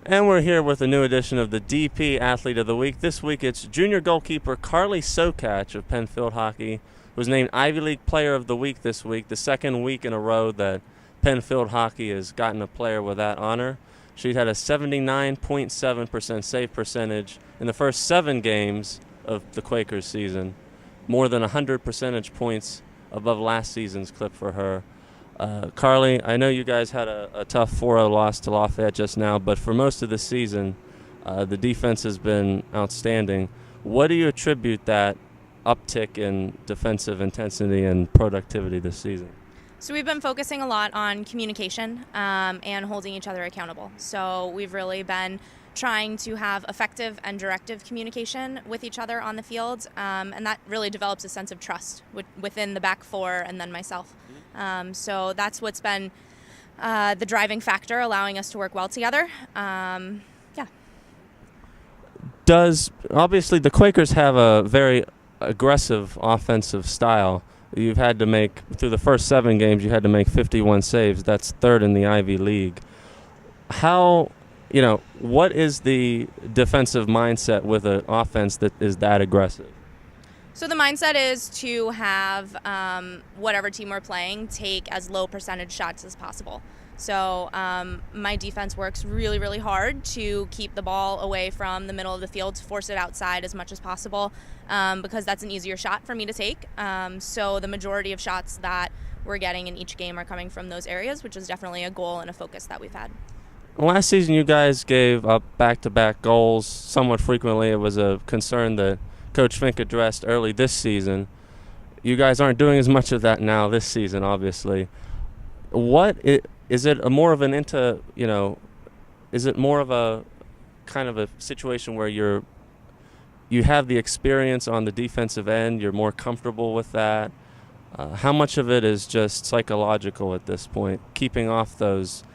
And we're here with a new edition of the DP Athlete of the Week. This week it's junior goalkeeper Carly Sokach of Penfield Hockey, who was named Ivy League Player of the Week this week, the second week in a row that Penfield Hockey has gotten a player with that honor. She had a 79.7% save percentage in the first 7 games of the Quakers season, more than 100 percentage points above last season's clip for her. Carly, I know you guys had a tough 4-0 loss to Lafayette just now, but for most of the season, the defense has been outstanding. What do you attribute that uptick in defensive intensity and productivity this season? So we've been focusing a lot on communication and holding each other accountable. So we've really been trying to have effective and directive communication with each other on the field, and that really develops a sense of trust within the back four and then myself. So that's what's been the driving factor, allowing us to work well together. Obviously the Quakers have a very aggressive offensive style. You've had to make, through the first 7 games, you had to make 51 saves. That's 3rd in the Ivy League. What is the defensive mindset with an offense that is that aggressive? So the mindset is to have whatever team we're playing take as low percentage shots as possible. So my defense works really, really hard to keep the ball away from the middle of the field, to force it outside as much as possible, because that's an easier shot for me to take. So the majority of shots that we're getting in each game are coming from those areas, which is definitely a goal and a focus that we've had. Last season you guys gave up back-to-back goals somewhat frequently. It was a concern that Coach Fink addressed early this season. You guys aren't doing as much of that now this season, obviously. Is it more of a kind of a situation where you have the experience on the defensive end, you're more comfortable with that? How much of it is just psychological at this point, keeping off those,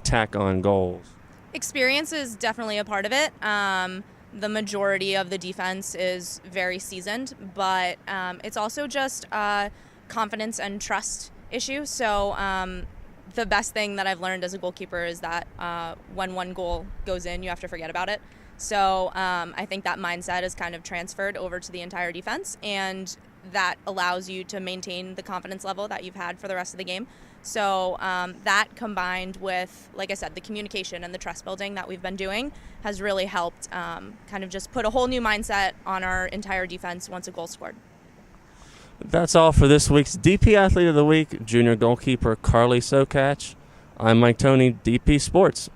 tack-on goals? Experience is definitely a part of it. The majority of the defense is very seasoned, but it's also just a confidence and trust issue. So the best thing that I've learned as a goalkeeper is that when one goal goes in, you have to forget about it. So I think that mindset is kind of transferred over to the entire defense, and that allows you to maintain the confidence level that you've had for the rest of the game. So that combined with, like I said, the communication and the trust building that we've been doing has really helped kind of just put a whole new mindset on our entire defense once a goal scored. That's all for this week's DP Athlete of the Week, junior goalkeeper Carly Sokach. I'm Mike Toney, DP Sports.